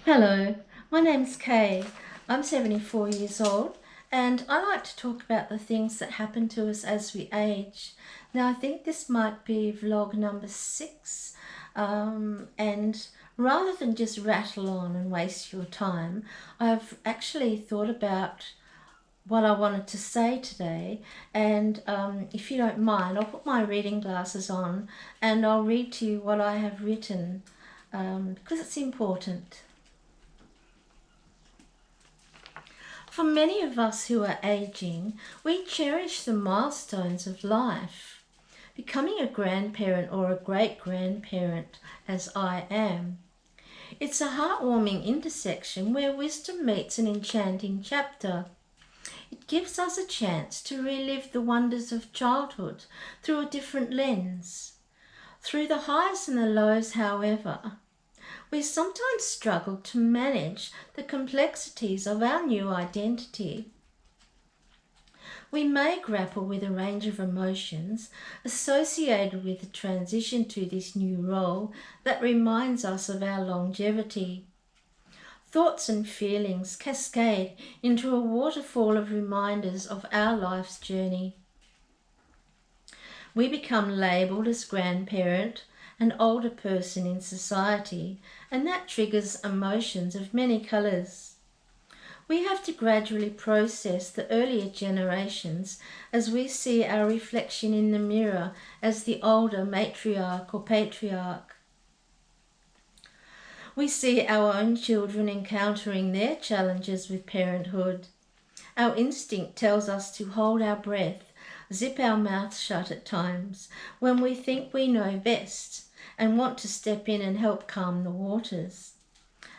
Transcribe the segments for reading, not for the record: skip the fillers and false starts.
Hello, my name's Kay. I'm 74 years old and I like to talk about the things that happen to us as we age. Now, I think this might be vlog number 6, and rather than just rattle on and waste your time, I've actually thought about what I wanted to say today, and if you don't mind, I'll put my reading glasses on and I'll read to you what I have written because it's important. For many of us who are aging, we cherish the milestones of life. Becoming a grandparent or a great-grandparent, as I am. It's a heartwarming intersection where wisdom meets an enchanting chapter. It gives us a chance to relive the wonders of childhood through a different lens. Through the highs and the lows, however, we sometimes struggle to manage the complexities of our new identity. We may grapple with a range of emotions associated with the transition to this new role that reminds us of our longevity. Thoughts and feelings cascade into a waterfall of reminders of our life's journey. We become labelled as grandparent, an older person in society, and that triggers emotions of many colours. We have to gradually process the earlier generations as we see our reflection in the mirror as the older matriarch or patriarch. We see our own children encountering their challenges with parenthood. Our instinct tells us to hold our breath, zip our mouths shut at times when we think we know best and want to step in and help calm the waters.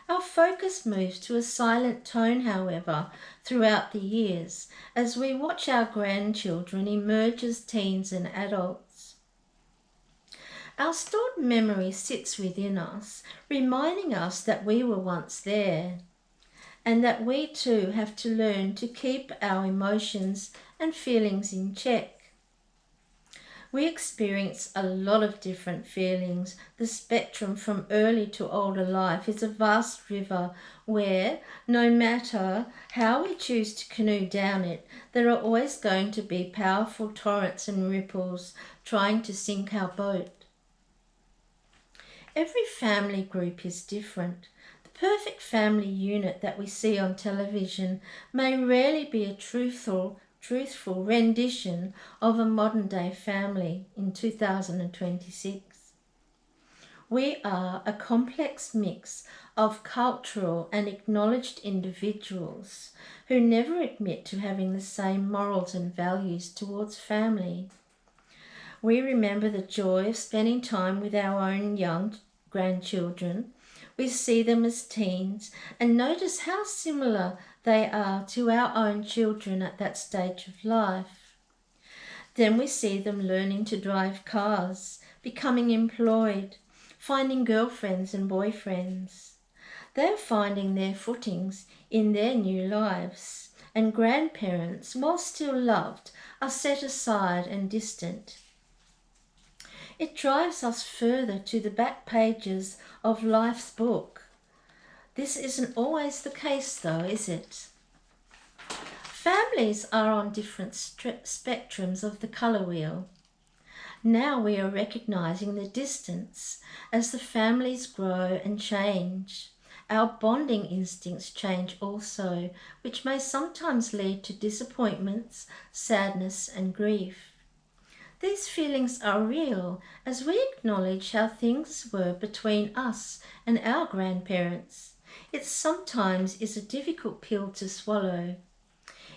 Our focus moves to a silent tone, however, throughout the years as we watch our grandchildren emerge as teens and adults. Our stored memory sits within us, reminding us that we were once there, and that we too have to learn to keep our emotions and feelings in check. We experience a lot of different feelings. The spectrum from early to older life is a vast river where, no matter how we choose to canoe down it, there are always going to be powerful torrents and ripples trying to sink our boat. Every family group is different. The perfect family unit that we see on television may rarely be a truthful rendition of a modern-day family in 2026. We are a complex mix of cultural and acknowledged individuals who never admit to having the same morals and values towards family. We remember the joy of spending time with our own young grandchildren. We see them as teens and notice how similar they are to our own children at that stage of life. Then we see them learning to drive cars, becoming employed, finding girlfriends and boyfriends. They're finding their footings in their new lives, and grandparents, while still loved, are set aside and distant. It drives us further to the back pages of life's book. This isn't always the case though, is it? Families are on different spectrums of the colour wheel. Now we are recognising the distance as the families grow and change. Our bonding instincts change also, which may sometimes lead to disappointments, sadness and grief. These feelings are real as we acknowledge how things were between us and our grandparents. It sometimes is a difficult pill to swallow.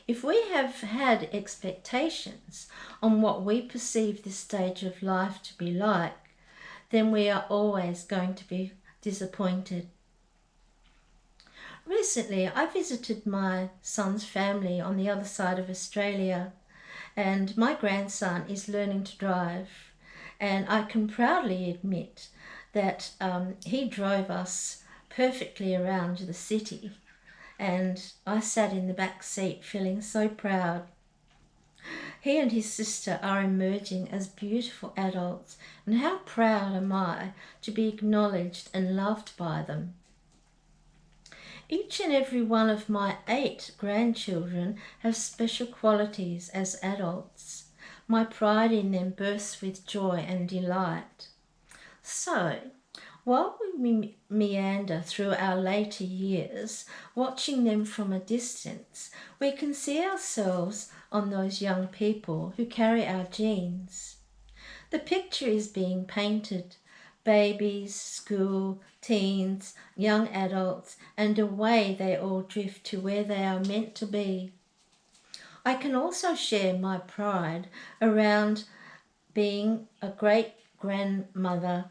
If we have had expectations on what we perceive this stage of life to be like, then we are always going to be disappointed. Recently, I visited my son's family on the other side of Australia, and my grandson is learning to drive, and I can proudly admit that he drove us perfectly around the city, and I sat in the back seat feeling so proud. He and his sister are emerging as beautiful adults, and how proud am I to be acknowledged and loved by them. Each and every one of my 8 grandchildren have special qualities as adults. My pride in them bursts with joy and delight. So, while we meander through our later years, watching them from a distance, we can see ourselves on those young people who carry our genes. The picture is being painted. Babies, school, teens, young adults, and away they all drift to where they are meant to be. I can also share my pride around being a great grandmother,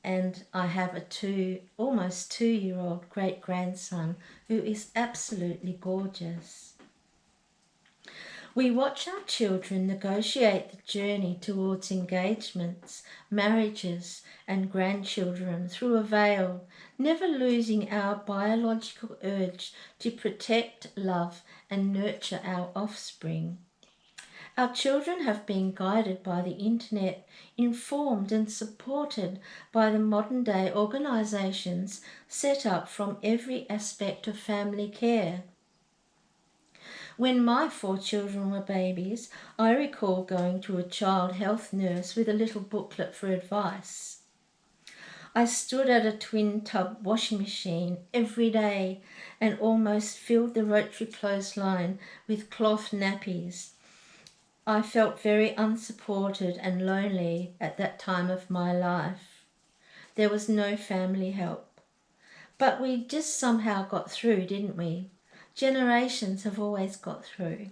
and I have a almost 2-year-old great grandson who is absolutely gorgeous. We watch our children negotiate the journey towards engagements, marriages, and grandchildren through a veil, never losing our biological urge to protect, love, and nurture our offspring. Our children have been guided by the internet, informed and supported by the modern day organisations set up from every aspect of family care. When my 4 children were babies, I recall going to a child health nurse with a little booklet for advice. I stood at a twin tub washing machine every day and almost filled the rotary clothesline with cloth nappies. I felt very unsupported and lonely at that time of my life. There was no family help. But we just somehow got through, didn't we? Generations have always got through.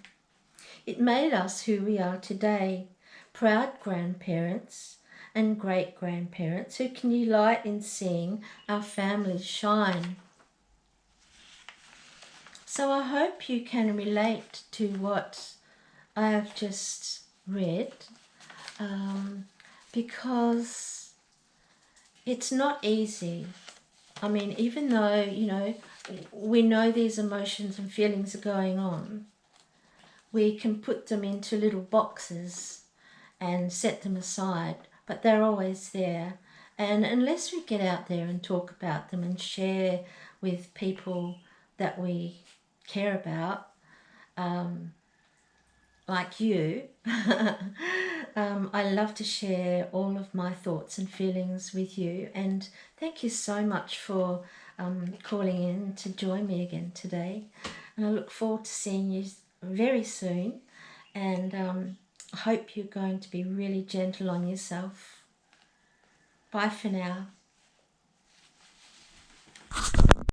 It made us who we are today, proud grandparents and great-grandparents who can delight in seeing our families shine. So I hope you can relate to what I have just read, because it's not easy. I mean, even though, we know these emotions and feelings are going on, we can put them into little boxes and set them aside, but they're always there. And unless we get out there and talk about them and share with people that we care about, like you, I love to share all of my thoughts and feelings with you. And thank you so much for calling in to join me again today. And I look forward to seeing you very soon. And I hope you're going to be really gentle on yourself. Bye for now.